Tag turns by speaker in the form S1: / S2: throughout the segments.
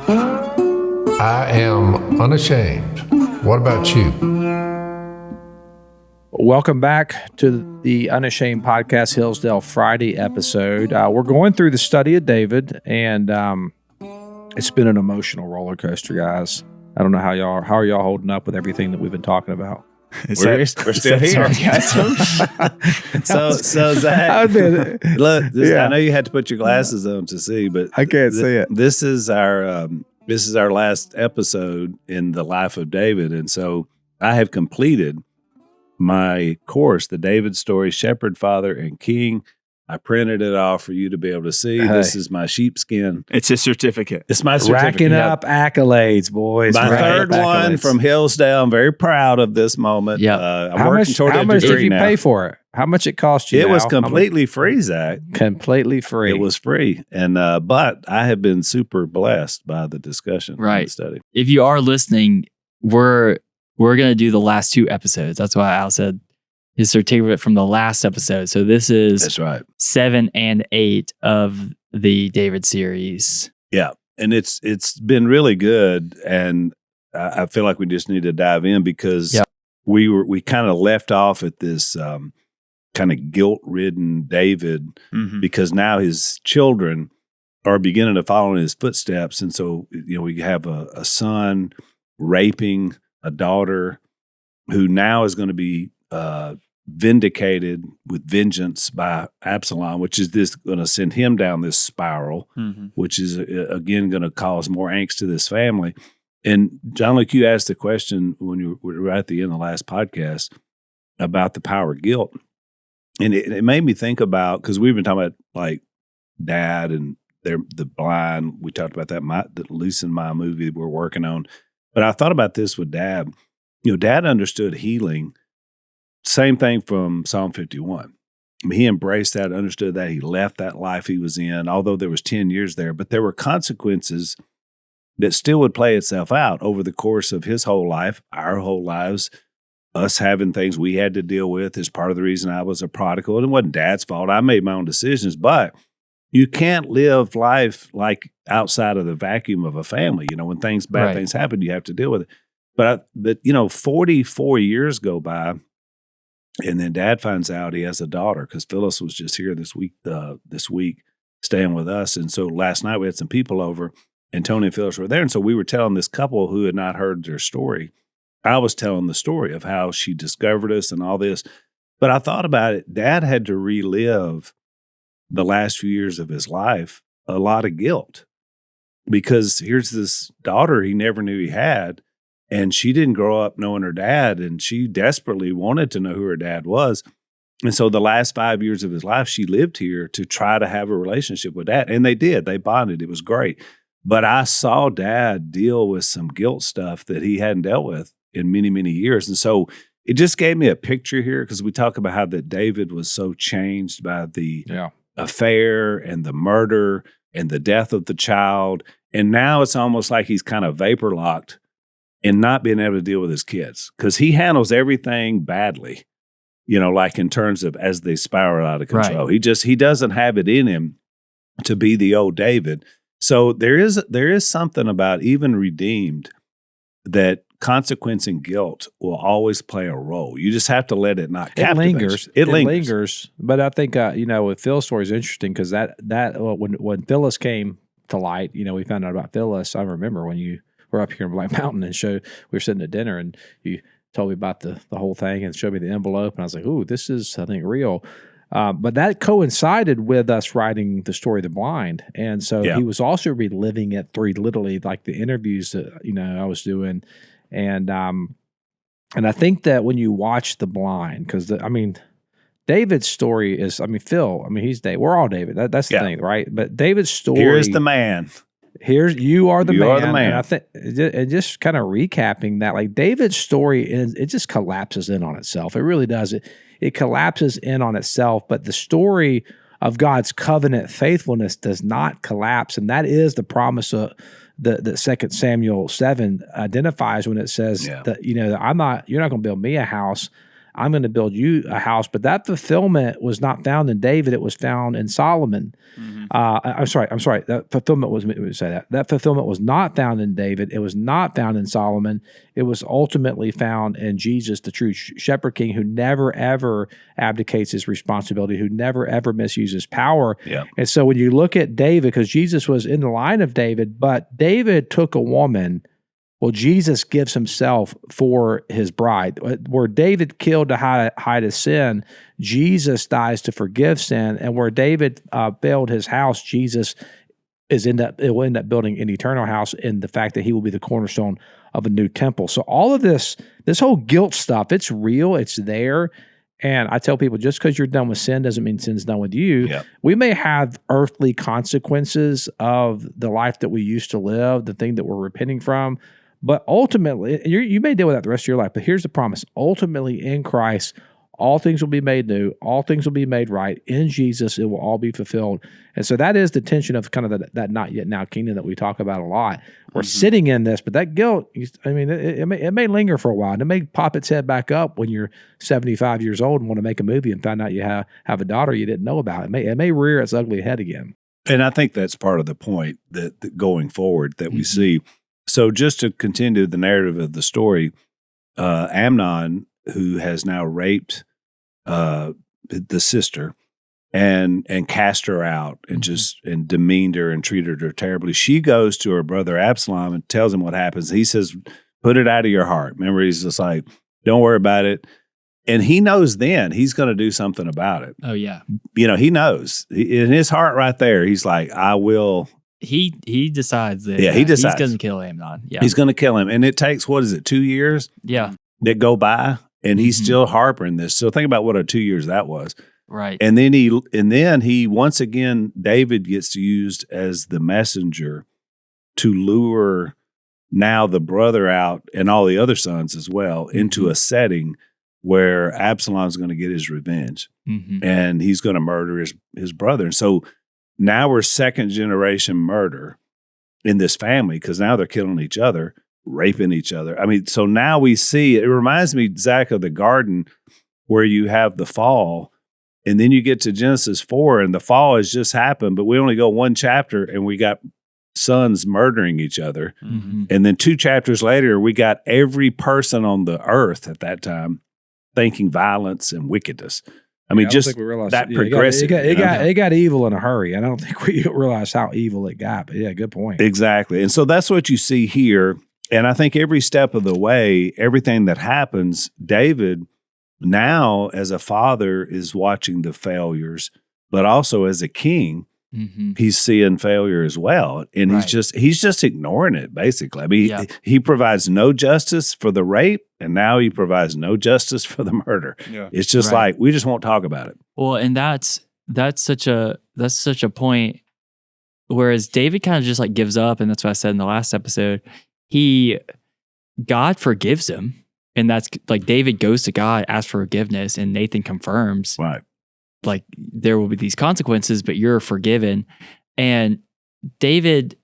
S1: I am unashamed. What about you?
S2: Welcome back to the Unashamed Podcast Hillsdale Friday episode. We're going through the study of David, and it's been an emotional roller coaster, guys. I don't know how are y'all holding up with everything that we've been talking about.
S3: We're still here. So Zach, look, I know you had to put your glasses on to see, but
S2: I can't see it.
S3: This is our last episode in the life of David, and so I have completed my course, the David story, Shepherd, Father, and King. I printed it off for you to be able to see. Hey. This is my sheepskin.
S4: It's a certificate.
S3: It's my certificate.
S2: Racking up accolades, boys.
S3: My third one from Hillsdale. I'm very proud of this moment.
S2: Yeah.
S3: I'm working toward a degree now. How much did you
S2: pay for it? How much it cost you?
S3: It was completely free, Zach.
S2: Completely free.
S3: It was free. And but I have been super blessed by the discussion and the study.
S5: If you are listening, we're going to do the last two episodes. That's why Al said his certificate from the last episode. So this is
S3: That's right.
S5: 7 and 8 of the David series.
S3: Yeah. And it's been really good. And I feel like we just need to dive in because we kind of left off at this kind of guilt-ridden David because now his children are beginning to follow in his footsteps. And so, we have a son raping a daughter who now is going to be vindicated with vengeance by Absolom, which is going to send him down this spiral, which is again going to cause more angst to this family. And John Luke, you asked the question when you were right at the end of the last podcast about the power of guilt. And it made me think about, because we've been talking about like Dad and the blind. We talked about that, the Luce and My movie we're working on. But I thought about this with Dad. Dad understood healing. Same thing from Psalm 51. I mean, he embraced that, understood that. He left that life he was in, although there was 10 years there. But there were consequences that still would play itself out over the course of his whole life, our whole lives, us having things we had to deal with is part of the reason I was a prodigal. And it wasn't Dad's fault. I made my own decisions. But you can't live life like outside of the vacuum of a family. When bad things happen, you have to deal with it. But 44 years go by, and then Dad finds out he has a daughter because Phyllis was just here this week staying with us. And so last night we had some people over, and Tony and Phyllis were there. And so we were telling this couple who had not heard their story. I was telling the story of how she discovered us and all this. But I thought about it. Dad had to relive the last few years of his life, a lot of guilt, because here's this daughter he never knew he had, and she didn't grow up knowing her dad, and she desperately wanted to know who her dad was. And so the last 5 years of his life, she lived here to try to have a relationship with Dad, and they did. They bonded. It was great. But I saw Dad deal with some guilt stuff that he hadn't dealt with in many, many years. And so it just gave me a picture here, because we talk about how that David was so changed by the affair and the murder and the death of the child. And now it's almost like he's kind of vapor locked and not being able to deal with his kids, because he handles everything badly, like in terms of as they spiral out of control. Right. He doesn't have it in him to be the old David. So there is something about even redeemed that consequence and guilt will always play a role. You just have to let it not captivate. It lingers.
S2: But I think, with Phil's story is interesting because when Phyllis came to light, we found out about Phyllis. I remember when you were up here in Black Mountain and we were sitting at dinner and you told me about the whole thing and showed me the envelope. And I was like, ooh, this is, I think, real. But that coincided with us writing the story of the blind. And so he was also reliving it through literally like the interviews that, I was doing. And I think that when you watch The Blind, because David's story is, Phil, he's David. We're all David. That's the thing, right? But David's story.
S3: Here's the man.
S2: You are the man.
S3: You are the man.
S2: And I think, and just kind of recapping that, like David's story, it just collapses in on itself. It really does. It collapses in on itself. But the story of God's covenant faithfulness does not collapse, and that is the promise of the 2 Samuel 7 identifies when it says that you're not going to build me a house. I'm going to build you a house. But that fulfillment was not found in David. It was found in Solomon. I'm sorry. That fulfillment was, let me say that. That fulfillment was not found in David. It was not found in Solomon. It was ultimately found in Jesus, the true shepherd king, who never, ever abdicates his responsibility, who never, ever misuses power.
S3: Yeah.
S2: And so when you look at David, because Jesus was in the line of David, but David took a woman. Well, Jesus gives himself for his bride. Where David killed to hide his sin, Jesus dies to forgive sin. And where David built his house, Jesus will end up building an eternal house in the fact that he will be the cornerstone of a new temple. So all of this whole guilt stuff, it's real, it's there. And I tell people, just because you're done with sin doesn't mean sin's done with you.
S3: Yeah.
S2: We may have earthly consequences of the life that we used to live, the thing that we're repenting from. But ultimately, you may deal with that the rest of your life. But here's the promise. Ultimately, in Christ, all things will be made new. All things will be made right. In Jesus, it will all be fulfilled. And so that is the tension of kind of that not yet now kingdom that we talk about a lot. We're sitting in this, but that guilt, I mean, it may linger for a while. And it may pop its head back up when you're 75 years old and want to make a movie and find out you have a daughter you didn't know about. It may rear its ugly head again.
S3: And I think that's part of the point that going forward that we see. So just to continue the narrative of the story, Amnon, who has now raped the sister and cast her out and demeaned her and treated her terribly, she goes to her brother Absolom and tells him what happens. He says, "Put it out of your heart." Remember, he's just like, "Don't worry about it." And he knows then he's going to do something about it.
S5: Oh, yeah.
S3: He knows in his heart right there. He's like, "I will."
S5: He decides that
S3: he decides.
S5: he's going to kill Amnon. Yeah.
S3: He's going to kill him. And it takes, 2 years?
S5: Yeah.
S3: That go by, and he's still harboring this. So think about what 2 years that was.
S5: Right.
S3: And then he once again, David gets used as the messenger to lure now the brother out and all the other sons as well into a setting where Absalom's going to get his revenge, and he's going to murder his brother. And so now we're second generation murder in this family, because now they're killing each other, raping each other. I mean, so now we see, it reminds me, Zach, of the garden where you have the fall, and then you get to Genesis 4 and the fall has just happened, but we only go one chapter and we got sons murdering each other. And then 2 chapters later, we got every person on the earth at that time thinking violence and wickedness. I mean, just that progressive.
S2: It got evil in a hurry. I don't think we realize how evil it got. But yeah, good point.
S3: Exactly. And so that's what you see here. And I think every step of the way, everything that happens, David now as a father is watching the failures, but also as a king, he's seeing failure as well. And he's just ignoring it, basically. I mean, he provides no justice for the rape, and now he provides no justice for the murder. Yeah. It's just like, we just won't talk about it.
S5: Well, and that's such a point. Whereas David kind of just like gives up, and that's what I said in the last episode. God forgives him, and that's like David goes to God, asks for forgiveness, and Nathan confirms, like, there will be these consequences, but you're forgiven. And David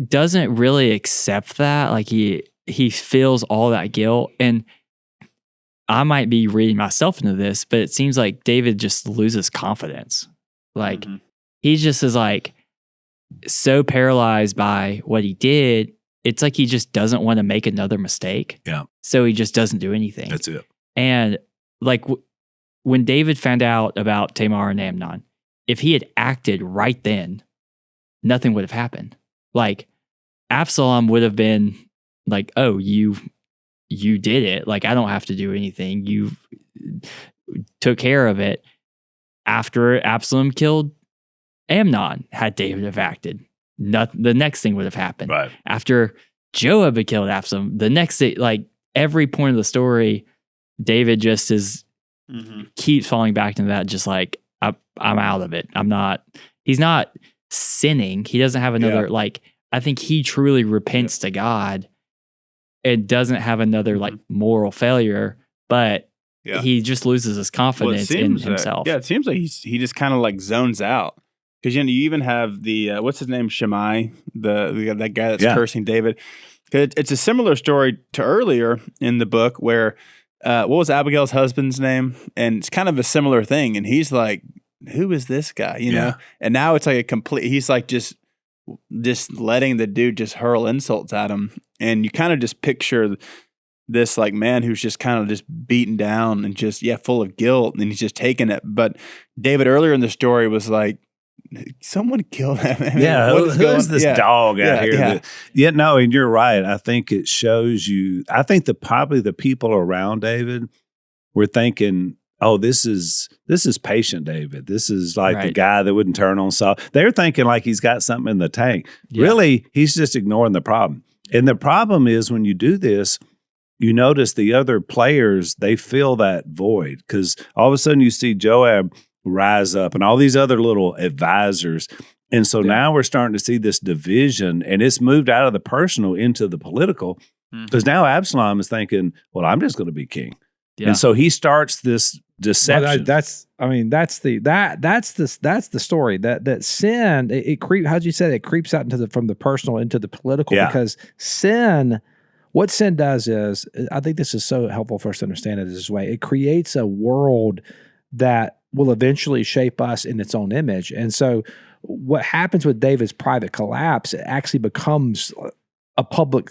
S5: doesn't really accept that. Like he feels all that guilt. And I might be reading myself into this, but it seems like David just loses confidence. Like he just is like so paralyzed by what he did. It's like he just doesn't want to make another mistake. Yeah. So he just doesn't do anything.
S3: That's it.
S5: And like when David found out about Tamar and Amnon, if he had acted right then, nothing would have happened. Like Absolom would have been like, "Oh, you did it. Like, I don't have to do anything. You took care of it." After Absolom killed Amnon, had David have acted, the next thing would have happened.
S3: Right.
S5: After Joab had killed Absolom, the next thing, like every point of the story, David just keeps falling back into that, just like, I'm out of it. He's not sinning. He doesn't have another, like, I think he truly repents to God. It doesn't have another like moral failure, but he just loses his confidence in himself.
S4: It seems like he just kind of like zones out. Because you even have the what's his name, Shammai, that guy that's cursing David. It's a similar story to earlier in the book where what was Abigail's husband's name? And it's kind of a similar thing. And he's like, who is this guy? You know? And now it's like a complete, he's like just letting the dude just hurl insults at him. And you kind of just picture this like man who's just kind of just beaten down and just, full of guilt, and he's just taking it. But David earlier in the story was like, someone killed him.
S3: Who's this dog out here? No, and you're right. I think it shows you, I think probably the people around David were thinking, oh, this is patient David. This is like the guy that wouldn't turn on Saul. They're thinking like he's got something in the tank. Yeah. Really, he's just ignoring the problem. And the problem is when you do this, you notice the other players, they fill that void, because all of a sudden you see Joab rise up and all these other little advisors. And so now we're starting to see this division, and it's moved out of the personal into the political, because now Absolom is thinking, well, I'm just going to be king. Yeah. And so he starts this deception.
S2: Well, that's the story that sin, it creeps. How'd you say it creeps out from the personal into the political? Because sin, what sin does is, I think this is so helpful for us to understand it this way. It creates a world that will eventually shape us in its own image. And so what happens with David's private collapse, it actually becomes a public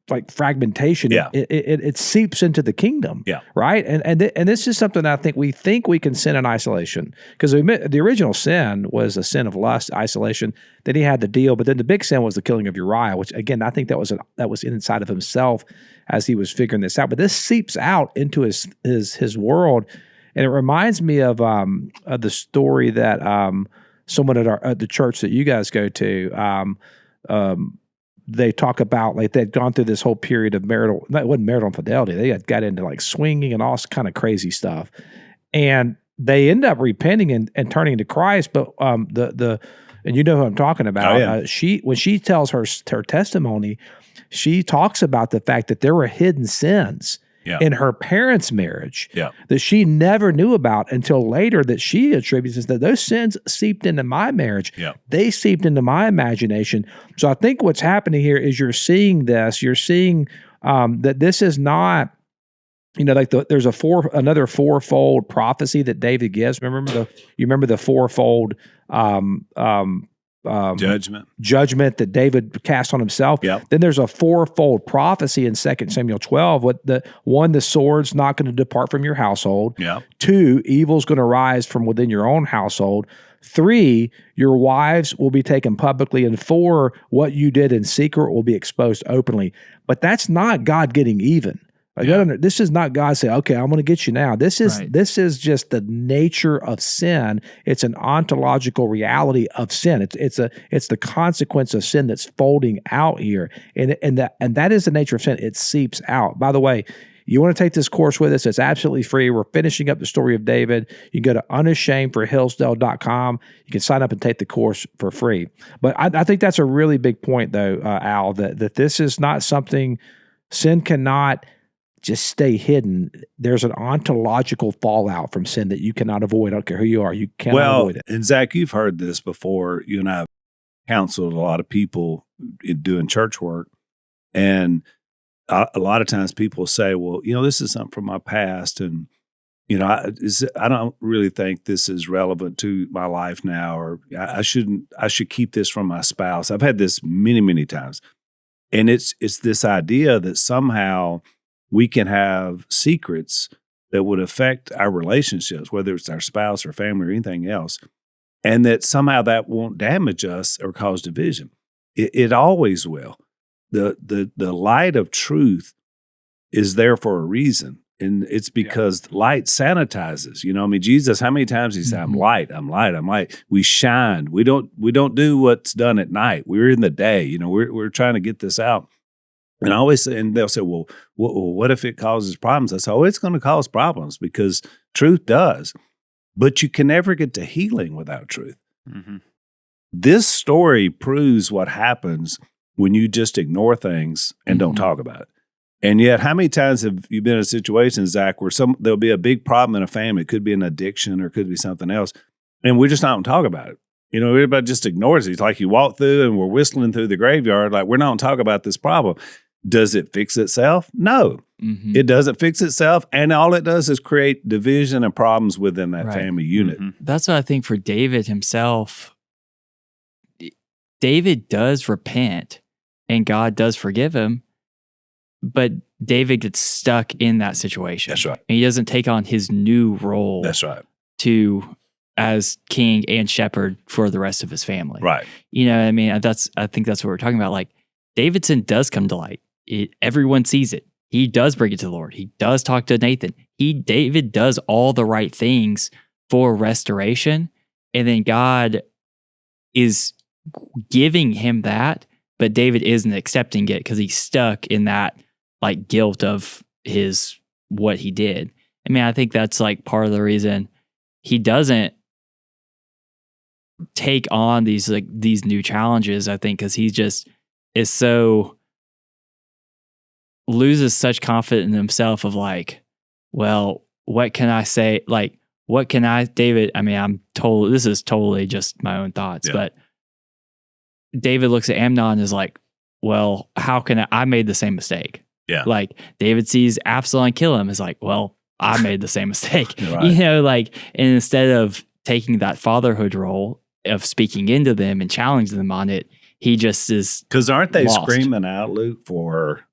S2: like fragmentation. Yeah. It seeps into the kingdom. Yeah. Right. And this is something I think we can sin in isolation, because the original sin was a sin of lust, isolation. Then he had the deal, but then the big sin was the killing of Uriah, which again, I think that was inside of himself as he was figuring this out. But this seeps out into his world. And it reminds me of the story that someone at the church that you guys go to, they talk about, like, they'd gone through this whole period of it wasn't marital infidelity. They had got into like swinging and all kind of crazy stuff. And they end up repenting and turning to Christ. But and you know who I'm talking about. Oh, yeah. When she tells her testimony, she talks about the fact that there were hidden sins in her parents' marriage that she never knew about until later, that she attributes that those sins seeped into my marriage. Yeah. They seeped into my imagination. So I think what's happening here is you're seeing that this is not, like there's another fourfold prophecy that David gives. You remember the fourfold judgment that David cast on himself. Yep. Then there's a fourfold prophecy in 2 Samuel 12. The sword's not going to depart from your household. Yep. 2, evil's going to rise from within your own household. 3, your wives will be taken publicly. And 4, what you did in secret will be exposed openly. But that's not God getting even. This is not God saying, okay, I'm going to get you now. This is just the nature of sin. It's an ontological reality of sin. It's the consequence of sin that's folding out here. And that is the nature of sin. It seeps out. By the way, you want to take this course with us, it's absolutely free. We're finishing up the story of David. You can go to unashamedforhillsdale.com. You can sign up and take the course for free. But I think that's a really big point, though, Al, that this is not something, sin cannot just stay hidden. There's an ontological fallout from sin that you cannot avoid. I don't care who you are. You cannot avoid it.
S3: And Zach, you've heard this before. You and I have counseled a lot of people doing church work. And a lot of times people say, well, this is something from my past. And, I don't really think this is relevant to my life now, or I should keep this from my spouse. I've had this many, many times. And it's this idea that somehow we can have secrets that would affect our relationships, whether it's our spouse or family or anything else, and that somehow that won't damage us or cause division. It always will. The light of truth is there for a reason, and it's because light sanitizes. Jesus, how many times he said, "I'm light, I'm light, I'm light." We shine. We don't do what's done at night. We're in the day. We're trying to get this out. And they'll say, well, what if it causes problems? I say, it's going to cause problems because truth does. But you can never get to healing without truth. Mm-hmm. This story proves what happens when you just ignore things and don't talk about it. And yet, how many times have you been in a situation, Zach, where there'll be a big problem in a family? It could be an addiction or it could be something else. And we just not going to talk about it. Everybody just ignores it. It's like you walk through and we're whistling through the graveyard, like we're not going to talk about this problem. Does it fix itself? No.
S5: Mhm.
S3: It doesn't fix itself, and all it does is create division and problems within that
S5: Right.
S3: family unit.
S5: That's what I think for David himself. David does repent and God does forgive him, but David gets stuck in that situation.
S3: That's right.
S5: And he doesn't take on his new role
S3: That's right.
S5: as king and shepherd for the rest of his family.
S3: Right.
S5: You know what I mean? I think that's what we're talking about. Like, David's sin does come to light. Everyone sees it. He does bring it to the Lord. He does talk to Nathan. David does all the right things for restoration. And then God is giving him that, but David isn't accepting it because he's stuck in that like guilt of what he did. I mean, I think that's like part of the reason he doesn't take on these new challenges, I think, because he just is loses such confidence in himself of like, well, what can I say? Like, what can David, I mean, this is totally just my own thoughts, but David looks at Amnon and is like, well, how can I made the same mistake.
S3: Yeah.
S5: Like, David sees Absolom kill him, is like, well, I made the same mistake.
S3: Right.
S5: You know, like, and instead of taking that fatherhood role of speaking into them and challenging them on it, he just is.
S3: Because aren't they
S5: lost.
S3: screaming out, Luke, for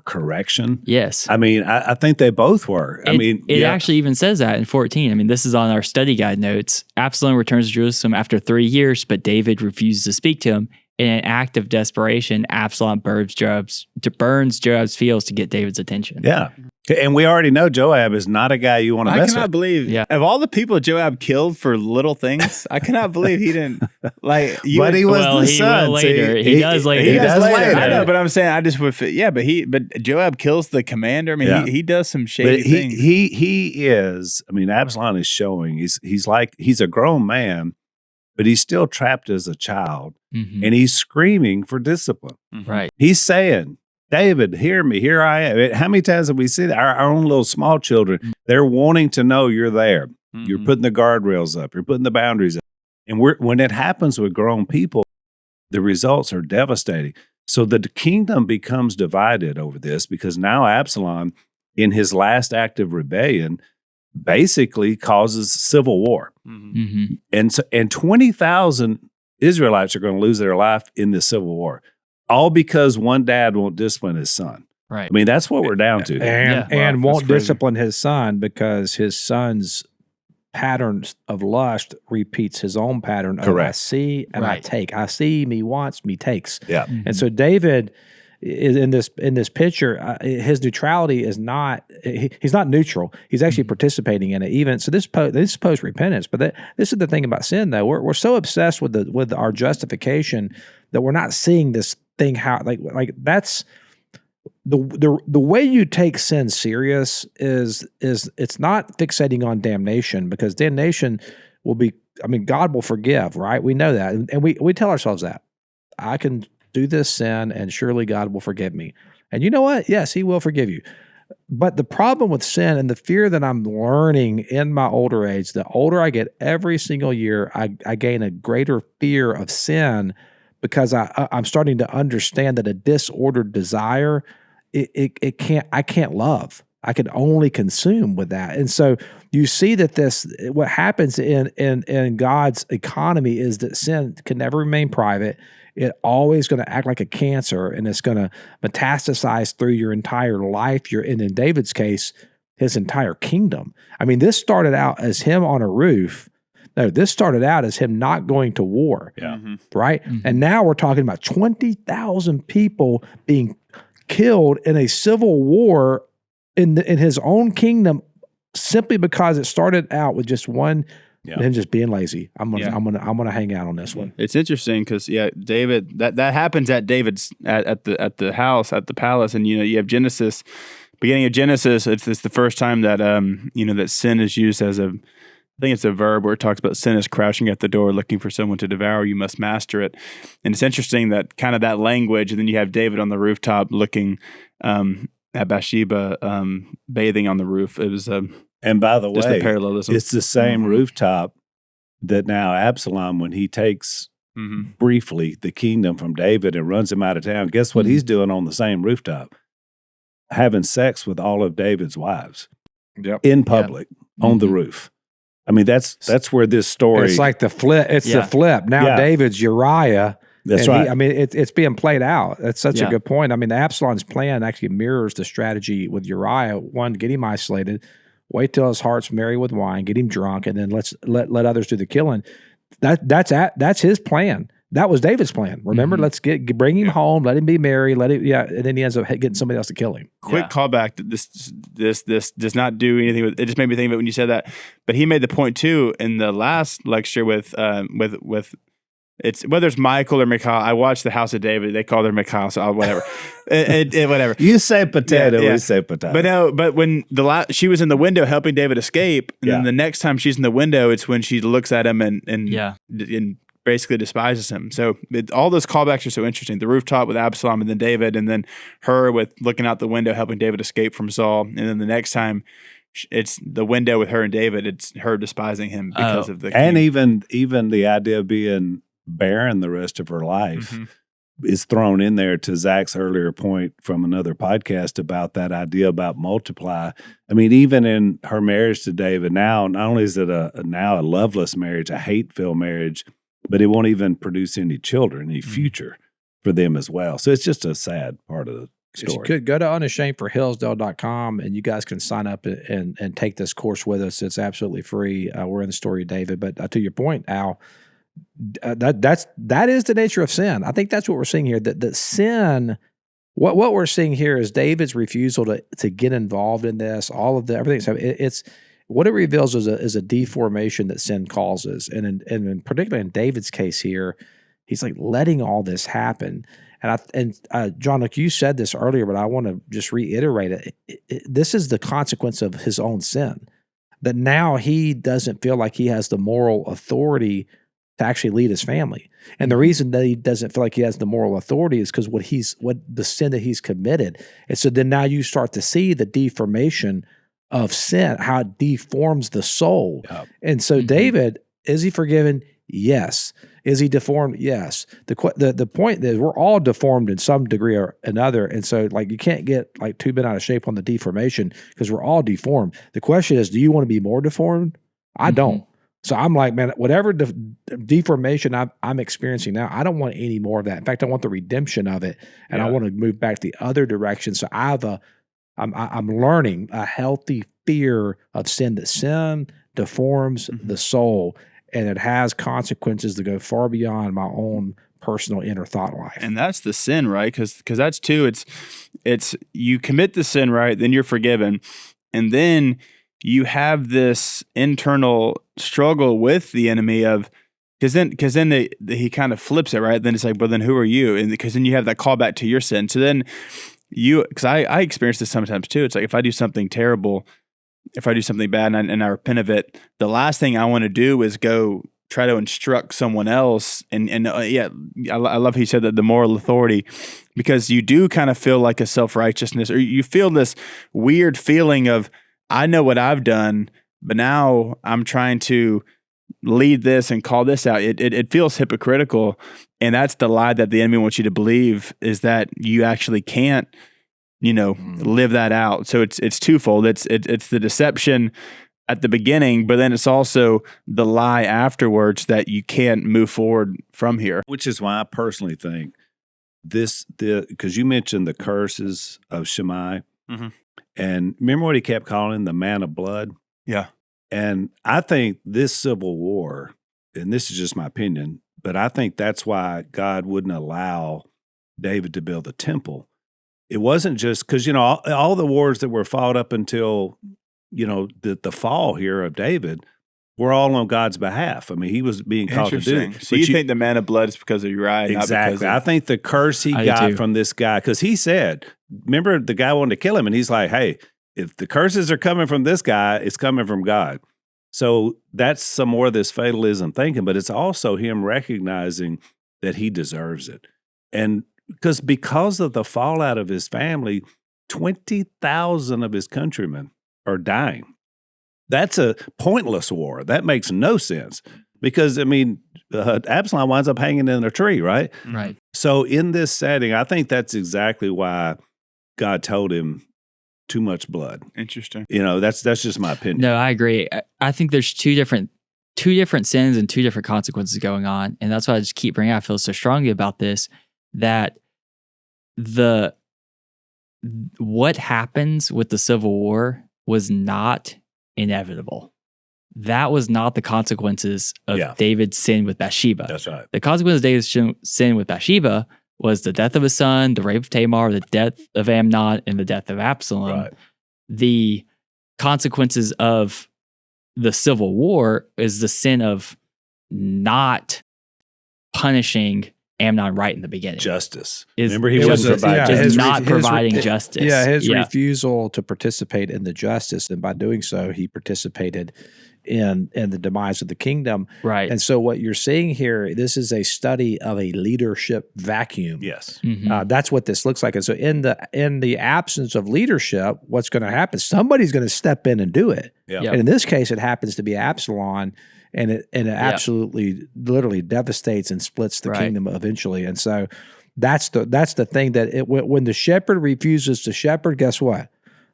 S3: correction?
S5: Yes.
S3: I mean, I think they both were.
S5: It actually even says that in 14. I mean, this is on our study guide notes. Absalom returns to Jerusalem after 3 years, but David refuses to speak to him. In an act of desperation, Absalom burns Joab's fields to get David's attention.
S3: Yeah. And we already know Joab is not a guy you want to
S4: I
S3: mess
S4: cannot
S3: with.
S4: believe, of all the people Joab killed for little things, I cannot believe he didn't, like,
S3: But he was the
S5: he
S3: son.
S5: will later.
S3: See,
S5: He does later.
S3: He does later.
S4: I know, but I'm saying I just would fit. Yeah, but Joab kills the commander. I mean, he does some shady
S3: But
S4: things.
S3: he is, I mean, Absalom is showing he's a grown man, but he's still trapped as a child.
S5: Mhm.
S3: And he's screaming for discipline.
S5: Right.
S3: He's saying, David, hear me. Here I am. How many times have we seen that? Our own little small children, they're wanting to know you're there. You're putting the guardrails up. You're putting the boundaries up. And when it happens with grown people, the results are devastating. So the kingdom becomes divided over this because now Absalom, in his last act of rebellion, basically causes civil war.
S5: Mm-hmm.
S3: And 20,000 Israelites are going to lose their life in this civil war, all because one dad won't discipline his son.
S5: Right.
S3: I mean, that's what we're down to.
S2: And
S3: Wow,
S2: won't
S3: that's crazy.
S2: discipline his son because his son's patterns of lust repeats his own pattern of
S3: Correct.
S2: I see and I
S5: Right.
S2: take. I see, me wants, me takes.
S3: Yeah.
S2: And so David is in this picture. His neutrality is not. He's not neutral. He's actually participating in it. Even so, this is post repentance. But this is the thing about sin, though. We're so obsessed with our justification that we're not seeing this thing how like that's the way you take sin serious is it's not fixating on damnation, because damnation will be. I mean, God will forgive, right? We know that, and we tell ourselves that I can do this sin and surely God will forgive me. And you know what? Yes, he will forgive you. But the problem with sin and the fear that I'm learning in my older age, the older I get every single year, I gain a greater fear of sin, because I'm starting to understand that a disordered desire, I can't love. I can only consume with that. And so you see that what happens in God's economy is that sin can never remain private. It's always going to act like a cancer, and it's going to metastasize through your entire life. And in David's case, his entire kingdom. I mean, this started out as him on a roof. No, this started out as him not going to war.
S3: Yeah.
S2: Right? Mm-hmm. And now we're talking about 20,000 people being killed in a civil war in his own kingdom, simply because it started out with just one. Yeah. Him just being lazy. I'm gonna hang out on this one.
S4: It's interesting because David, that happens at David's at the house, at the palace, and you have Genesis, beginning of Genesis. It's the first time that that sin is used as I think it's a verb where it talks about sin is crouching at the door looking for someone to devour. You must master it. And it's interesting that kind of that language, and then you have David on the rooftop looking at Bathsheba bathing on the roof. It was
S3: and by the way,
S4: the parallelism.
S3: It's the same rooftop that now Absalom, when he takes briefly the kingdom from David and runs him out of town, guess what he's doing on the same rooftop? having sex with all of David's wives
S2: Yep.
S3: in public on the roof. I mean, that's where this story.
S2: It's like the flip. It's the flip. Now David's Uriah.
S3: That's right.
S2: I mean, it's being played out. That's such a good point. I mean, Absalom's plan actually mirrors the strategy with Uriah. One, get him isolated, wait till his heart's merry with wine, get him drunk, and then let others do the killing. That's his plan. That was David's plan. Remember, let's bring him home, let him be merry, and then he ends up getting somebody else to kill him.
S4: Quick callback. This does not do anything with it. Just made me think of it when you said that. But he made the point too in the last lecture with it's whether it's Michael or Mikhail. I watched The House of David. They call her Mikhail, so whatever. Whatever.
S3: You say potato, we say potato.
S4: But no, but when she was in the window helping David escape, and then the next time she's in the window, it's when she looks at him and basically despises him. So all those callbacks are so interesting. The rooftop with Absolom and then David, and then her with looking out the window helping David escape from Saul, and then the next time it's the window with her and David. It's her despising him because of the king.
S3: And even the idea of being barren the rest of her life is thrown in there to Zach's earlier point from another podcast about that idea about multiply. I mean, even in her marriage to David now, not only is it a loveless marriage, a hate-filled marriage, but it won't even produce any children, any future for them as well. So it's just a sad part of the story.
S2: You could go to unashamedforhillsdale.com and you guys can sign up and take this course with us. It's absolutely free. We're in the story of David. But to your point, Al, that is the nature of sin. I think that's what we're seeing here. That sin, what we're seeing here is David's refusal to get involved in this. All of everything. It's what it reveals is a deformation that sin causes, and particularly in David's case here, he's like letting all this happen. And John, like you said this earlier, but I want to just reiterate it. This is the consequence of his own sin. That now he doesn't feel like he has the moral authority to actually lead his family. And the reason that he doesn't feel like he has the moral authority is because what the sin that he's committed. And so then now you start to see the deformation of sin, how it deforms the soul. Yep. And so David, is he forgiven? Yes. Is he deformed? Yes. The point is we're all deformed in some degree or another. And so like you can't get like too bent out of shape on the deformation because we're all deformed. The question is, do you want to be more deformed? I don't. So I'm like, man, whatever deformation I'm experiencing now, I don't want any more of that. In fact, I want the redemption of it, and I want to move back the other direction. So I'm learning a healthy fear of sin. That sin deforms the soul, and it has consequences that go far beyond my own personal inner thought life.
S4: And that's the sin, right? Because that's too. It's you commit the sin, right? Then you're forgiven, and then you have this internal struggle with the enemy of, because then he kind of flips it, right? Then it's like, well, then who are you? And because then you have that callback to your sin. So then because I experience this sometimes too. It's like if I do something terrible, if I do something bad and I repent of it, the last thing I want to do is go try to instruct someone else. And I love how you said that, the moral authority, because you do kind of feel like a self-righteousness, or you feel this weird feeling of, I know what I've done, but now I'm trying to lead this and call this out. It feels hypocritical. And that's the lie that the enemy wants you to believe, is that you actually can't, live that out. So it's twofold. It's the deception at the beginning, but then it's also the lie afterwards that you can't move forward from here.
S3: Which is why I personally think because you mentioned the curses of Shammai. Mm-hmm. And remember what he kept calling the man of blood?
S4: Yeah.
S3: And I think this civil war, and this is just my opinion, but I think that's why God wouldn't allow David to build the temple. It wasn't just because, all the wars that were fought up until, the fall here of David were all on God's behalf. I mean, he was being called to do it.
S4: So you think the man of blood is because of Uriah?
S3: Exactly. I think the curse he got from this guy, because he said, remember the guy wanted to kill him, and he's like, hey, if the curses are coming from this guy, it's coming from God. So that's some more of this fatalism thinking, but it's also him recognizing that he deserves it. And because of the fallout of his family, 20,000 of his countrymen are dying. That's a pointless war. That makes no sense because, Absalom winds up hanging in a tree, right?
S5: Right.
S3: So in this setting, I think that's exactly why God told him, too much blood.
S4: Interesting.
S3: That's just my opinion.
S5: No, I agree. I think there's two different sins and two different consequences going on, and that's why I just keep bringing. I feel so strongly about this that what happens with the Civil War was not inevitable. That was not the consequences of David's sin with Bathsheba.
S3: That's right.
S5: The consequence of David's sin with Bathsheba was the death of his son, the rape of Tamar, the death of Amnon, and the death of Absolom.
S3: Right.
S5: The consequences of the Civil War is the sin of not punishing Amnon right in the beginning.
S3: Justice.
S5: Remember,
S3: he wasn't
S5: providing justice.
S2: Yeah, his refusal to participate in the justice, and by doing so, he participated in the demise of the kingdom.
S5: Right.
S2: And so what you're seeing here, this is a study of a leadership vacuum.
S3: Yes.
S5: Mm-hmm.
S2: That's what this looks like. And so in the absence of leadership, what's going to happen? Somebody's going to step in and do it.
S3: Yeah.
S5: Yep.
S2: And in this case, it happens to be Absolom, and it absolutely, literally devastates and splits the kingdom eventually. And so that's the thing that when the shepherd refuses to shepherd, guess what?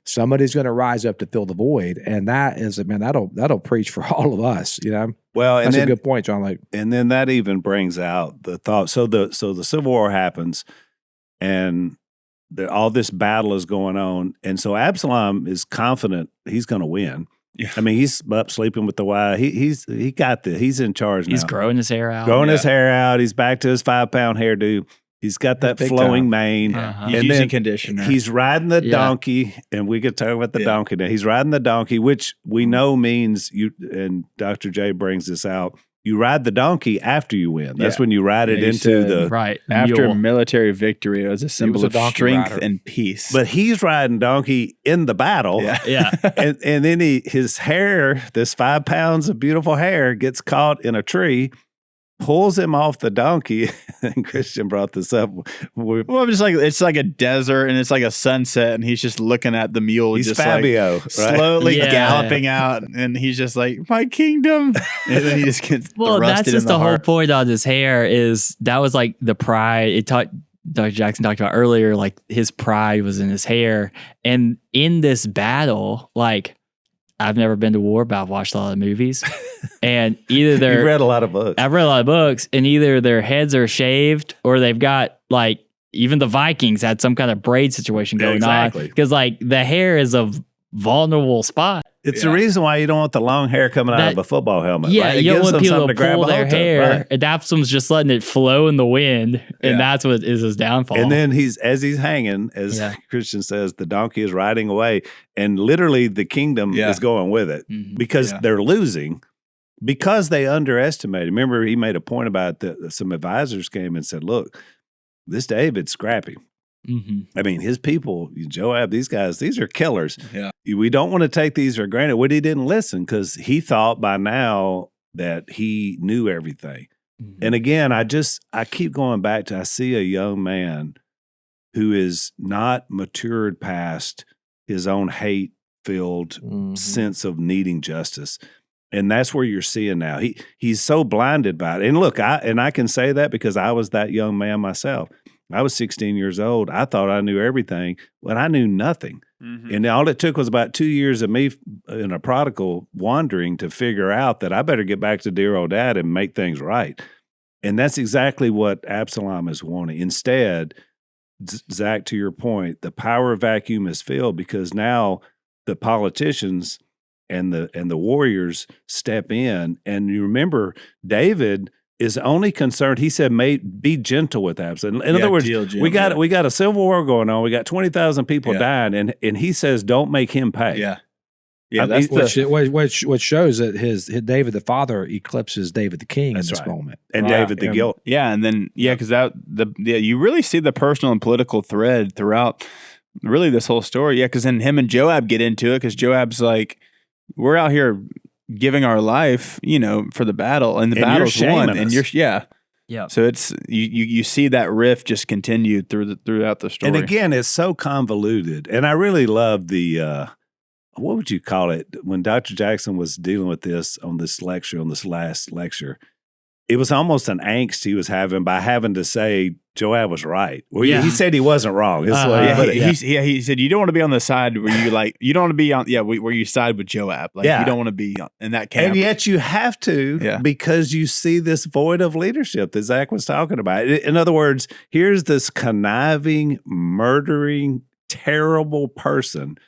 S2: Somebody's going to rise up to fill the void, and that is, that'll preach for all of us,
S3: Well,
S2: that's a good point, John.
S3: And then that even brings out the thought. So the Civil War happens, and all this battle is going on, and so Absolom is confident he's going to win.
S4: Yeah.
S3: I mean, he's up sleeping with the wife. He got this. He's in charge now.
S5: He's growing his hair out.
S3: His hair out. He's back to his 5-pound hairdo. He's got that
S2: Big
S3: flowing
S2: time.
S3: mane.
S5: Uh-huh.
S4: He's
S3: And
S4: using
S3: then
S4: conditioner.
S3: He's riding the donkey, and we could talk about the donkey now. He's riding the donkey, which we know means and Dr. J brings this out, you ride the donkey after you win. That's when you ride it into the...
S5: Right.
S4: After
S5: mule.
S4: military victory, it was a symbol of
S2: donkey
S4: strength
S2: rider.
S4: and peace.
S3: But he's riding donkey in the battle.
S5: Yeah.
S3: And then his hair, this 5 pounds of beautiful hair, gets caught in a tree, pulls him off the donkey. And Christian brought this up.
S4: Well, I'm just like, it's like a desert and it's like a sunset, and he's just looking at the mule,
S3: He's
S4: just
S3: Fabio,
S4: like
S3: right?
S4: slowly
S5: Yeah.
S4: galloping out, and he's just like, my kingdom. And then he just gets
S5: Well,
S4: thrusted
S5: that's
S4: in
S5: just the whole
S4: heart.
S5: point on his hair is that was like the pride. Dr. Jackson talked about earlier, like his pride was in his hair. And in this battle, like I've never been to war, but I've watched a lot of movies. And either
S3: You've read a lot of books.
S5: I've read a lot of books, and either their heads are shaved or they've got like, even the Vikings had some kind of braid situation going on. Because like the hair is a vulnerable spot.
S3: It's the reason why you don't want the long hair coming out of a football helmet.
S5: Yeah,
S3: right? It
S5: you don't
S3: gives
S5: want
S3: them
S5: people
S3: something
S5: to pull
S3: grab a
S5: their
S3: hold of,
S5: hair.
S3: right?
S5: And Absalom's just letting it flow in the wind, and that's what is his downfall.
S3: And then as he's hanging, as Christian says, the donkey is riding away, and literally the kingdom is going with it because they're losing, because they underestimated. Remember, he made a point about that. Some advisors came and said, "Look, this David's scrappy.
S5: Mm-hmm.
S3: I mean, his people, Joab, these guys, these are killers.
S4: Yeah.
S3: We don't want to take these for granted." Well, he didn't listen because he thought by now that he knew everything.
S5: Mm-hmm.
S3: And again, I keep going back to, I see a young man who is not matured past his own hate-filled sense of needing justice. And that's where you're seeing now. He's so blinded by it. And look, I can say that because I was that young man myself. I was 16 years old. I thought I knew everything, but I knew nothing. Mm-hmm. And all it took was about 2 years of me in a prodigal wandering to figure out that I better get back to dear old dad and make things right. And that's exactly what Absolom is wanting. Instead, Zach, to your point, the power vacuum is filled because now the politicians and the warriors step in. And you remember, David is only concerned. He said, be gentle with Absalom." In other words, we got a civil war going on. We got 20,000 people dying, and he says, "Don't make him pay."
S4: Yeah.
S2: Yeah, that's which shows that his David the father eclipses David the king in this moment,
S3: and David the guilt.
S4: Yeah, and then because you really see the personal and political thread throughout really this whole story. Yeah, because then him and Joab get into it because Joab's like, "We're out here giving our life, for the battle, and the battle's won, and you're
S5: yeah."
S4: So it's you see that riff just continue throughout the story.
S3: And again, it's so convoluted, and I really love the what would you call it when Dr. Jackson was dealing with this on this last lecture. it was almost an angst he was having by having to say Joab was right. Well,
S5: Yeah.
S3: he said he wasn't wrong. That's the way he put it.
S4: He said you don't want to be on the side where you don't want to be on where you side with Joab. Like you don't want to be in that camp.
S3: And yet you have to because you see this void of leadership that Zach was talking about. In other words, here's this conniving, murdering, terrible person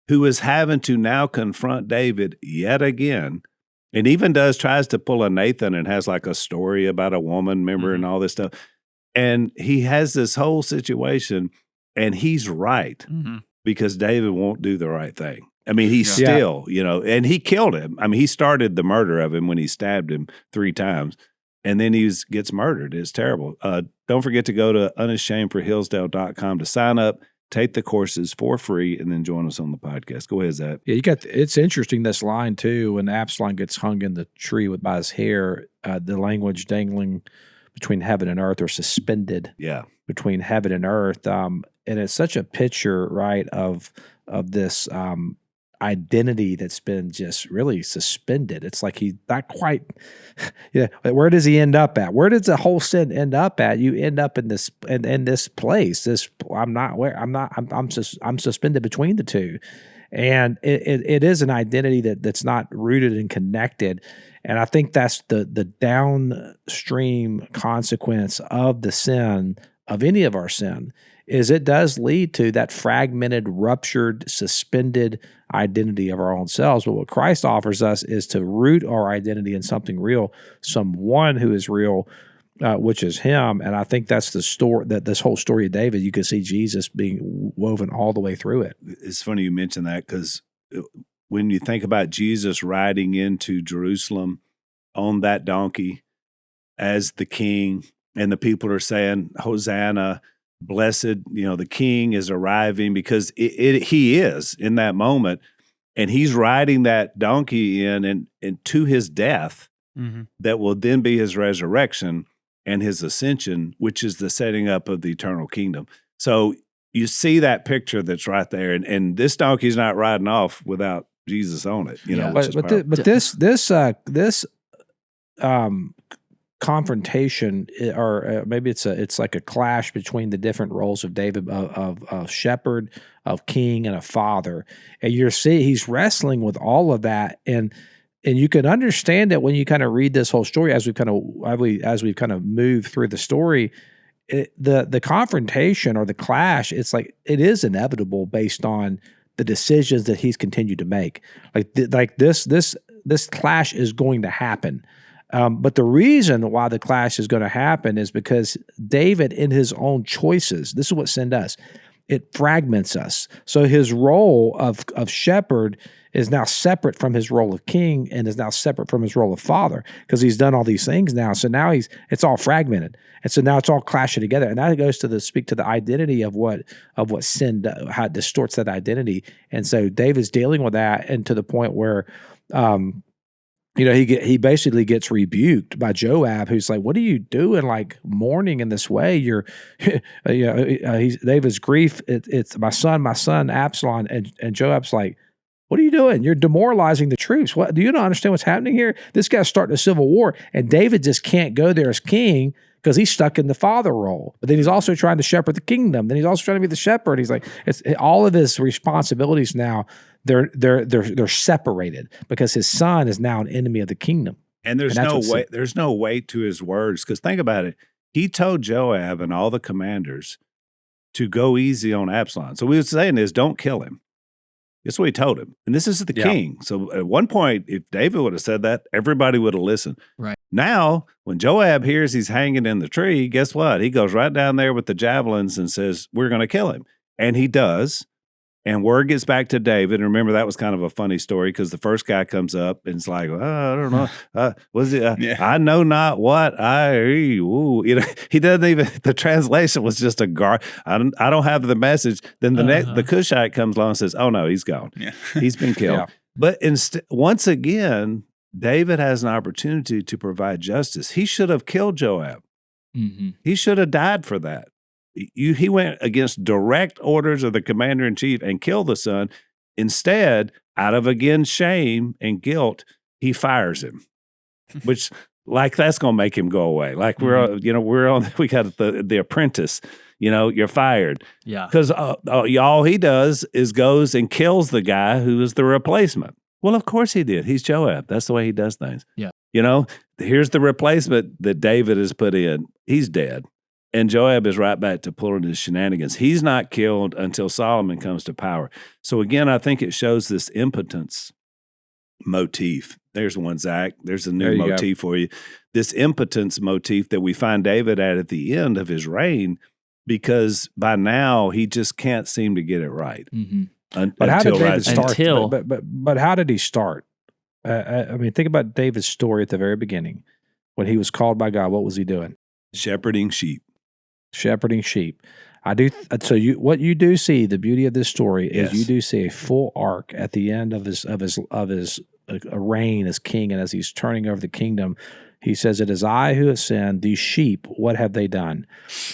S3: who is having to now confront David yet again, and even tries to pull a Nathan and has like a story about a woman, remember, and all this stuff. And he has this whole situation, and he's right because David won't do the right thing. I mean, he's still, and he killed him. I mean, he started the murder of him when he stabbed him 3 times, and then he gets murdered. It's terrible. Don't forget to go to unashamedforhillsdale.com to sign up. Take the courses for free and then join us on the podcast. Go ahead, Zach.
S2: Yeah, it's interesting, this line too, when Absolom gets hung in the tree by his hair, the language dangling between heaven and earth, or suspended between heaven and earth. And it's such a picture, right, of this identity that's been just really suspended. It's like he's not quite, where does he end up at? Where does the whole sin end up at? You end up in this place. I'm suspended between the two. And it is an identity that's not rooted and connected. And I think that's the downstream consequence of the sin, of any of our sin, is it does lead to that fragmented, ruptured, suspended identity of our own selves. But what Christ offers us is to root our identity in something real, someone who is real, which is him. And I think that's the story, that this whole story of David, you can see Jesus being woven all the way through it.
S3: It's funny you mention that, because when you think about Jesus riding into Jerusalem on that donkey as the king, and the people are saying, Hosanna, blessed, the king is arriving, because he is in that moment, and he's riding that donkey in and to his death, that will then be his resurrection and his ascension, which is the setting up of the eternal kingdom. So you see that picture that's right there, and this donkey's not riding off without Jesus on it.
S2: This confrontation, or maybe it's like a clash between the different roles of David, of shepherd, of king, and a father. And he's wrestling with all of that, and you can understand it when you kind of read this whole story as we've kind of moved through the story. The confrontation or the clash, it's like it is inevitable based on the decisions that he's continued to make. Like this clash is going to happen. But the reason why the clash is going to happen is because David, in his own choices, this is what sin does. It fragments us. So his role of shepherd is now separate from his role of king, and is now separate from his role of father, because he's done all these things now. So now it's all fragmented. And so now it's all clashing together. And that goes to speak to the identity of what sin, how it distorts that identity. And so David's dealing with that, and to the point where he basically gets rebuked by Joab, who's like, "What are you doing? Like mourning in this way? You're, David's grief. It's my son, Absolom." And Joab's like, "What are you doing? You're demoralizing the troops. What? Do you not understand what's happening here? This guy's starting a civil war." And David just can't go there as king because he's stuck in the father role. But then he's also trying to shepherd the kingdom. Then he's also trying to be the shepherd. He's like, it's all of his responsibilities now. They're separated because his son is now an enemy of the kingdom.
S3: And there's no weight to his words, because think about it. He told Joab and all the commanders to go easy on Absalom. So what he was saying is, don't kill him. That's what he told him. And this is the king. So at one point, if David would have said that, everybody would have listened.
S5: Right.
S3: Now, when Joab hears he's hanging in the tree, guess what? He goes right down there with the javelins and says, we're going to kill him. And he does. And word gets back to David. And remember, that was kind of a funny story, because the first guy comes up and it's like, I don't know. Was it? I know not what he doesn't even, the translation was just a I don't have the message. Then the Cushite comes along and says, oh no, he's gone. Yeah. He's been killed. But once again, David has an opportunity to provide justice. He should have killed Joab. Mm-hmm. He should have died for that. He went against direct orders of the commander-in-chief and killed the son. Instead, out of, again, shame and guilt, he fires him, which like that's going to make him go away. Like we got the Apprentice. You're fired.
S5: Yeah.
S3: Because all he does is goes and kills the guy who is the replacement. Well, of course he did. He's Joab. That's the way he does things.
S5: Yeah.
S3: Here's the replacement that David has put in. He's dead. And Joab is right back to pulling his shenanigans. He's not killed until Solomon comes to power. So again, I think it shows this impotence motif. There's one, Zach. There's a new motif for you. This impotence motif that we find David at the end of his reign, because by now he just can't seem to get it right.
S2: Mm-hmm. But how did David start? But how did he start? I mean, think about David's story at the very beginning. When he was called by God, what was he doing?
S3: Shepherding sheep.
S2: Shepherding sheep. What you do see, the beauty of this story is you do see a full arc at the end of his reign as king, and as he's turning over the kingdom. He says, "It is I who have sinned. These sheep, what have they done?"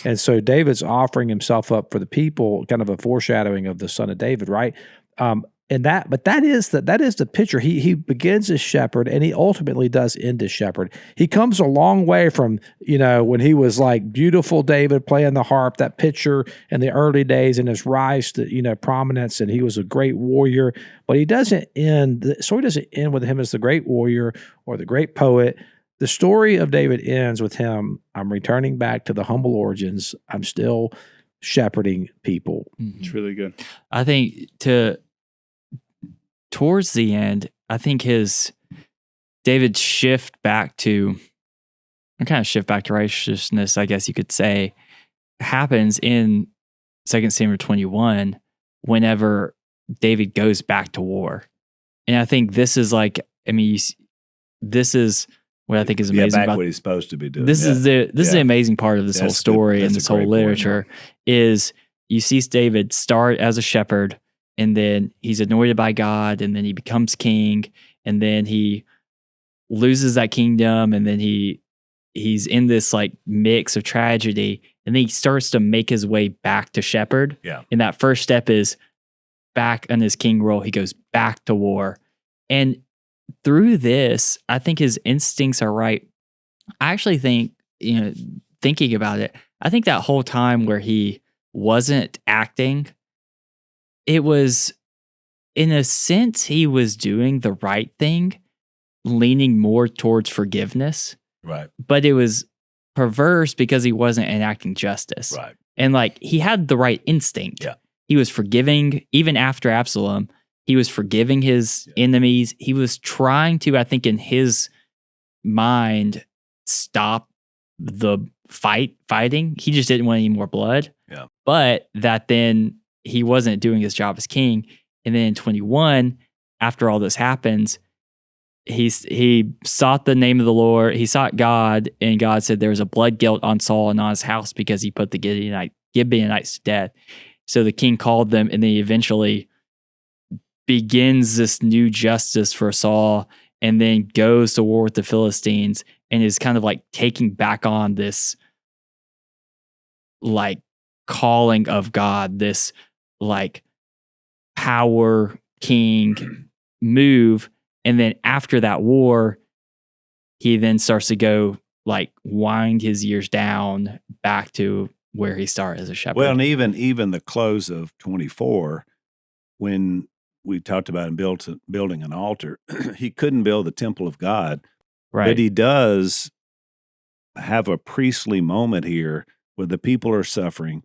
S2: And so David's offering himself up for the people, kind of a foreshadowing of the son of David, right? But that is the picture. He begins as shepherd, and he ultimately does end as shepherd. He comes a long way from when he was like beautiful David playing the harp, that picture in the early days, and his rise to prominence, and he was a great warrior. But he doesn't end. The story doesn't end with him as the great warrior or the great poet. The story of David ends with him. I'm returning back to the humble origins. I'm still shepherding people.
S4: It's really good.
S5: I think towards the end, I think David's shift back to righteousness, I guess you could say, happens in 2 Samuel 21 whenever David goes back to war. And I think this is this is what I think is amazing about
S3: what he's supposed to be doing.
S5: This is the amazing part of this whole story and this whole literature is you see David start as a shepherd, and then he's anointed by God, and then he becomes king, and then he loses that kingdom, and then he's in this like mix of tragedy, and then he starts to make his way back to shepherd.
S3: Yeah.
S5: And that first step is back in his king role. He goes back to war. And through this, I think his instincts are right. I actually think, thinking about it, I think that whole time where he wasn't acting, it was, in a sense, he was doing the right thing, leaning more towards forgiveness.
S3: Right.
S5: But it was perverse because he wasn't enacting justice.
S3: Right.
S5: And he had the right instinct.
S3: Yeah.
S5: He was forgiving, even after Absolom, he was forgiving his enemies. He was trying to, I think, in his mind, stop the fighting. He just didn't want any more blood.
S3: Yeah.
S5: But that then he wasn't doing his job as king. And then in 21, after all this happens, he sought the name of the Lord. He sought God, and God said there was a blood guilt on Saul and on his house because he put the Gibeonites to death. So the king called them, and then he eventually begins this new justice for Saul, and then goes to war with the Philistines, and is kind of like taking back on this like calling of God, this like power king move. And then after that war, he then starts to go like wind his years down back to where he started as a shepherd.
S3: Well, and even the close of 24, when we talked about him building an altar, he couldn't build the temple of God.
S5: Right.
S3: But he does have a priestly moment here where the people are suffering,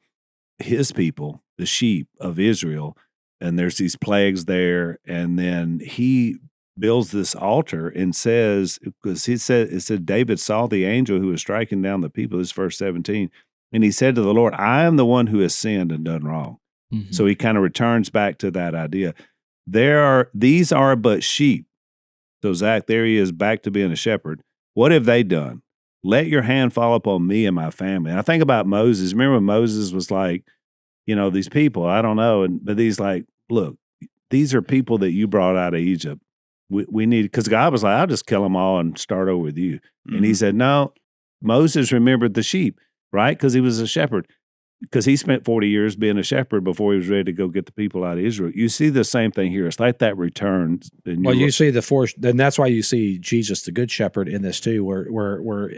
S3: his people, the sheep of Israel, and there's these plagues there. And then he builds this altar and says, because it said David saw the angel who was striking down the people, this is verse 17, and he said to the Lord, I am the one who has sinned and done wrong. Mm-hmm. So he kind of returns back to that idea. These are but sheep. So Zach, there he is back to being a shepherd. What have they done? Let your hand fall upon me and my family. And I think about Moses. Remember when Moses was like, these people, I don't know. But he's like, look, these are people that you brought out of Egypt. We need, because God was like, I'll just kill them all and start over with you. Mm-hmm. And he said, no, Moses remembered the sheep, right? Because he was a shepherd. because he spent 40 years being a shepherd before he was ready to go get the people out of Israel. You see the same thing here. It's like that return. And
S2: Well, you see the force, and that's why you see Jesus, the good shepherd, in this too, where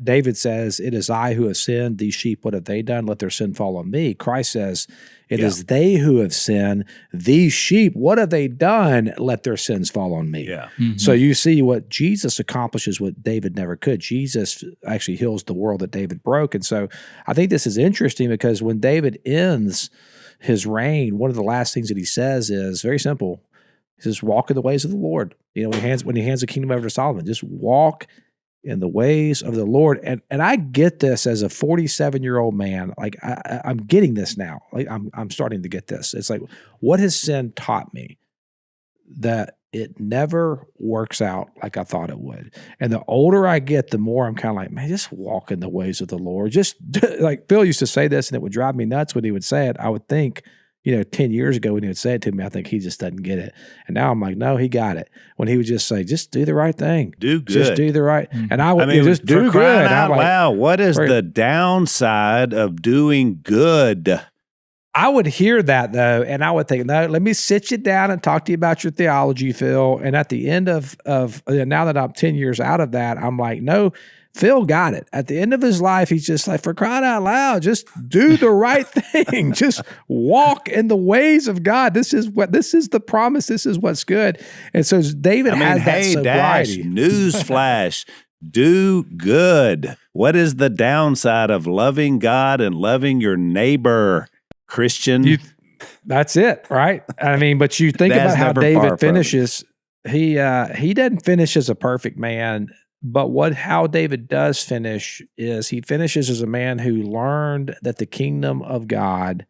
S2: David says, "It is I who have sinned. These sheep, what have they done? Let their sin fall on me." Christ says, "It is they who have sinned. These sheep, what have they done? Let their sins fall on me."
S3: Yeah.
S2: So you see what Jesus accomplishes, what David never could. Jesus actually heals the world that David broke, and so I think this is interesting because when David ends his reign, one of the last things that he says is very simple. He says, "Walk in the ways of the Lord." You know, when he hands the kingdom over to Solomon, just walk in the ways of the Lord. And I get this as a 47-year-old man. Like I'm getting this now. Like I'm starting to get this. It's like, what has sin taught me? That it never works out like I thought it would. And the older I get, the more I'm kind of like, man, just walk in the ways of the Lord. Just like Phil used to say this, and it would drive me nuts when he would say it. I would think, 10 years ago when he would say it to me, I think he just doesn't get it. And now I'm like, no, he got it. When he would just say, just do the right thing.
S3: Do good.
S2: Just do the right. And I would just
S3: for
S2: do
S3: crying
S2: good.
S3: out
S2: I'm like,
S3: loud, what is the downside of doing good?
S2: I would hear that though, and I would think, no, let me sit you down and talk to you about your theology, Phil. And at the end of now that I'm 10 years out of that, I'm like, no, Phil got it. At the end of his life, he's just like, for crying out loud, just do the right thing. Just walk in the ways of God. This is the promise. This is what's good. And so David has that sobriety.
S3: Newsflash. Do good. What is the downside of loving God and loving your neighbor? Christian.
S2: That's it, right? I mean, but you think about how David finishes. He doesn't finish as a perfect man, but how David does finish is he finishes as a man who learned that the kingdom of God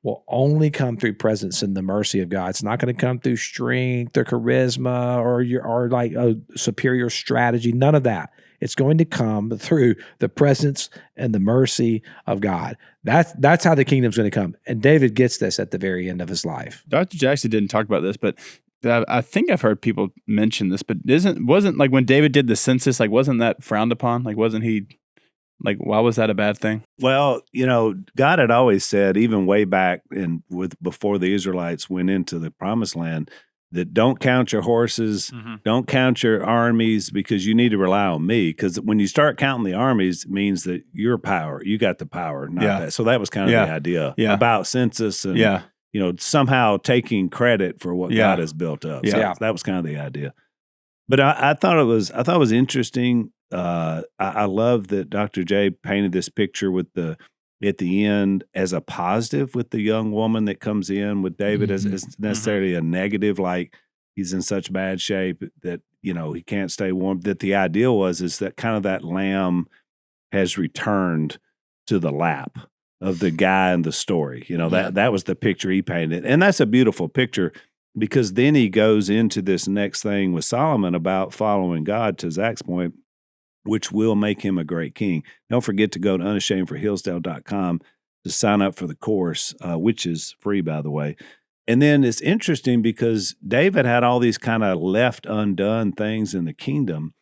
S2: will only come through presence and the mercy of God. It's not going to come through strength or charisma or like a superior strategy. None of that. It's going to come through the presence and the mercy of God. That's how the kingdom's going to come. And David gets this at the very end of his life.
S4: Dr. Jackson didn't talk about this, but I think I've heard people mention this, but wasn't like when David did the census, like wasn't that frowned upon? Like wasn't he, like why was that a bad thing?
S3: Well, God had always said, even way back before the Israelites went into the promised land, that don't count your horses, don't count your armies, because you need to rely on me. Because when you start counting the armies, it means that your power, you got the power, not that. So that was kind of the idea about census and somehow taking credit for what God has built up. So that was kind of the idea. But I thought it was interesting. I love that Dr. J painted this picture with at the end as a positive with the young woman that comes in with David as necessarily a negative, like he's in such bad shape that, he can't stay warm. That the idea is that kind of that lamb has returned to the lap of the guy in the story. That was the picture he painted. And that's a beautiful picture because then he goes into this next thing with Solomon about following God, to Zach's point, which will make him a great king. Don't forget to go to unashamedforhillsdale.com to sign up for the course, which is free, by the way. And then it's interesting because David had all these kind of left undone things in the kingdom.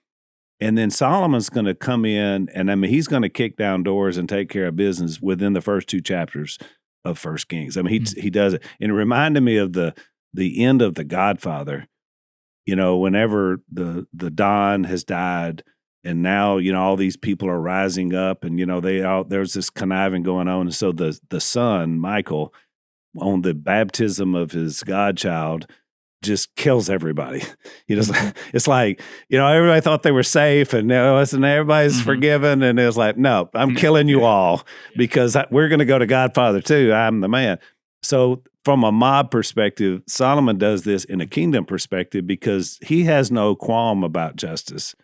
S3: And then Solomon's going to come in, and he's going to kick down doors and take care of business within the first 2 chapters of First Kings. He does it. And it reminded me of the end of The Godfather. Whenever the Don has died, and now, all these people are rising up and, there's this conniving going on. And so the son, Michael, on the baptism of his godchild, just kills everybody. It's like, everybody thought they were safe and everybody's forgiven. And it was like, no, I'm killing you all because we're going to go to Godfather too. I'm the man. So from a mob perspective, Solomon does this in a kingdom perspective because he has no qualm about justice.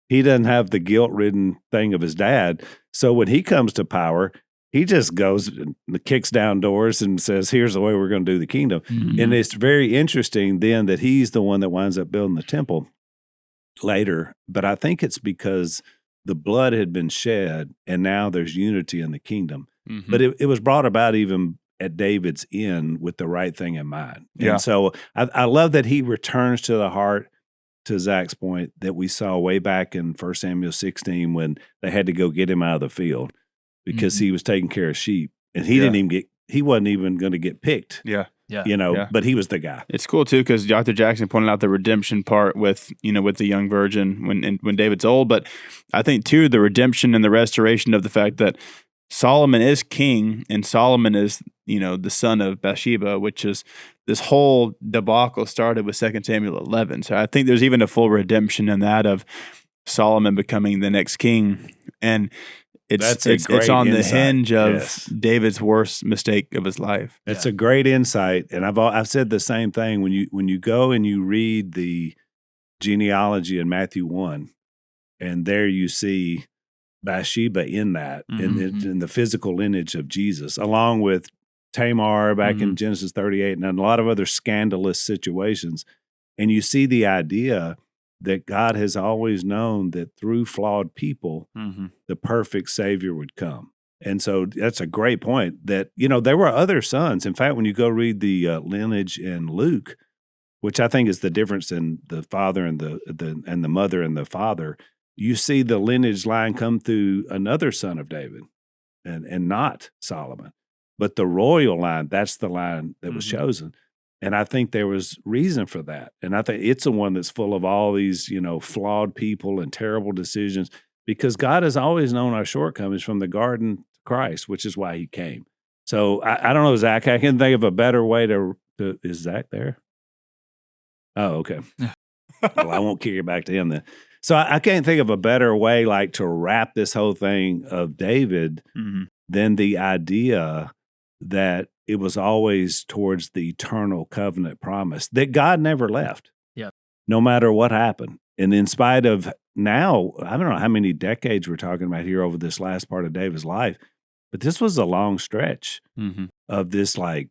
S3: He doesn't have the guilt-ridden thing of his dad. So when he comes to power, he just goes and kicks down doors and says, here's the way we're going to do the kingdom. And it's very interesting then that he's the one that winds up building the temple later. But I think it's because the blood had been shed and now there's unity in the kingdom. But it was brought about even at David's end with the right thing in mind. And so I love that he returns to the heart, to Zach's point, that we saw way back in 1 Samuel 16 when they had to go get him out of the field because he was taking care of sheep. and he didn't even get. He wasn't even going to get picked.
S4: Yeah.
S3: But he was the guy.
S4: It's cool too because Dr. Jackson pointed out the redemption part with the young virgin when David's old. But I think too the redemption and the restoration of the fact that Solomon is king and Solomon is the son of Bathsheba, which is this whole debacle started with 2 Samuel 11. So I think there's even a full redemption in that of Solomon becoming the next king, and it's on the hinge of David's worst mistake of his life.
S3: It's a great insight, and I've said the same thing when you go and you read the genealogy in Matthew 1, and there you see Bathsheba in that, in the physical lineage of Jesus, along with Tamar back in Genesis 38, and a lot of other scandalous situations, and you see the idea that God has always known that through flawed people, the perfect Savior would come. And so that's a great point that, there were other sons. In fact, when you go read the lineage in Luke, which I think is the difference in the father and the mother and the father, you see the lineage line come through another son of David and not Solomon. But the royal line, that's the line that was chosen. And I think there was reason for that. And I think it's the one that's full of all these, flawed people and terrible decisions, because God has always known our shortcomings from the garden to Christ, which is why he came. So I don't know, Zach, I can think of a better way to is Zach there? Oh, okay. Well, I won't carry it back to him then. So I can't think of a better way like to wrap this whole thing of David than the idea that it was always towards the eternal covenant promise that God never left.
S5: Yeah.
S3: No matter what happened. And in spite of now, I don't know how many decades we're talking about here over this last part of David's life, but this was a long stretch of this like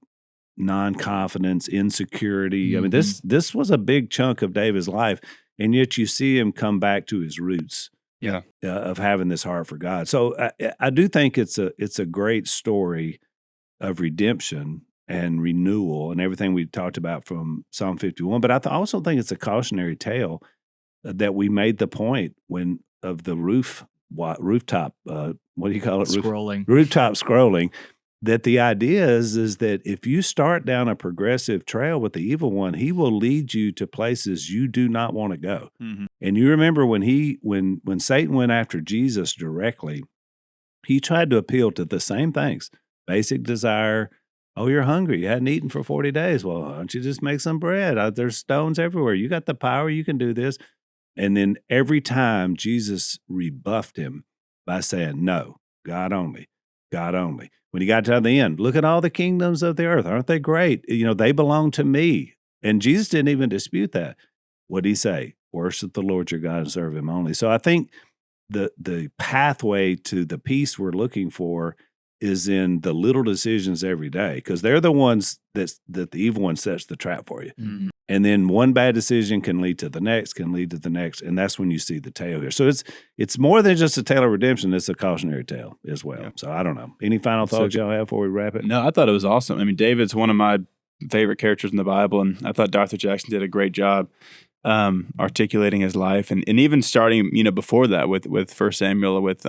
S3: non-confidence, insecurity. I mean, this was a big chunk of David's life, and yet you see him come back to his roots of having this heart for God. So I do think it's a great story of redemption and renewal and everything we talked about from Psalm 51. But I also think it's a cautionary tale that we made the point of the rooftop, what do you call it?
S5: Scrolling.
S3: Rooftop scrolling. That the idea is that if you start down a progressive trail with the evil one, he will lead you to places you do not want to go. And you remember when Satan went after Jesus directly, he tried to appeal to the same things. Basic desire. Oh, you're hungry. You hadn't eaten for 40 days. Well, why don't you just make some bread? There's stones everywhere. You got the power. You can do this. And then every time Jesus rebuffed him by saying, no, God only, God only. When he got to the end, look at all the kingdoms of the earth. Aren't they great? They belong to me. And Jesus didn't even dispute that. What did he say? Worship the Lord your God and serve him only. So I think the pathway to the peace we're looking for is in the little decisions every day, because they're the ones that the evil one sets the trap for you. And then one bad decision can lead to the next, and that's when you see the tale here. So it's more than just a tale of redemption, it's a cautionary tale as well. Yeah. So I don't know. Any final thoughts y'all have before we wrap it?
S4: No, I thought it was awesome. I mean, David's one of my favorite characters in the Bible, and I thought Dr. Jackson did a great job articulating his life, and even starting, before that with 1 Samuel with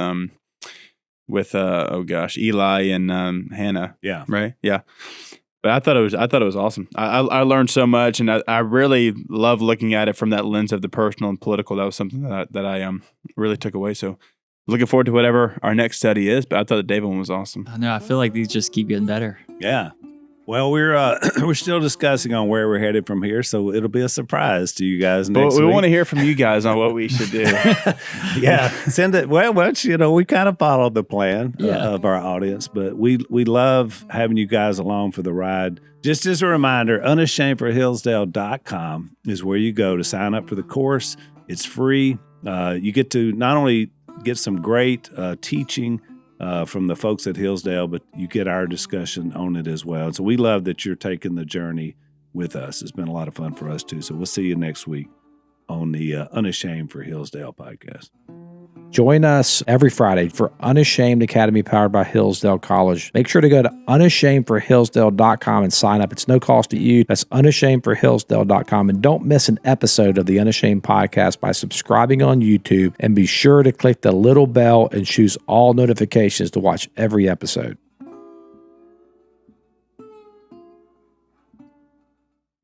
S4: Eli and Hannah.
S3: Yeah.
S4: Right. Yeah. But I thought it was awesome. I learned so much, and I really love looking at it from that lens of the personal and political. That was something that I really took away. So looking forward to whatever our next study is. But I thought the David one was awesome.
S5: I know. I feel like these just keep getting better.
S3: Yeah. Well, we're still discussing on where we're headed from here, so it'll be a surprise to you guys next week.
S4: We want to hear from you guys on what we should do.
S3: Yeah, send it. Well, we kind of followed the plan of our audience, but we love having you guys along for the ride. Just as a reminder, unashamedforhillsdale.com is where you go to sign up for the course. It's free. You get to not only get some great teaching from the folks at Hillsdale, but you get our discussion on it as well. So we love that you're taking the journey with us. It's been a lot of fun for us too. So we'll see you next week on the Unashamed for Hillsdale podcast.
S2: Join us every Friday for Unashamed Academy powered by Hillsdale College. Make sure to go to unashamedforhillsdale.com and sign up. It's no cost to you. That's unashamedforhillsdale.com. And don't miss an episode of the Unashamed podcast by subscribing on YouTube, and be sure to click the little bell and choose all notifications to watch every episode.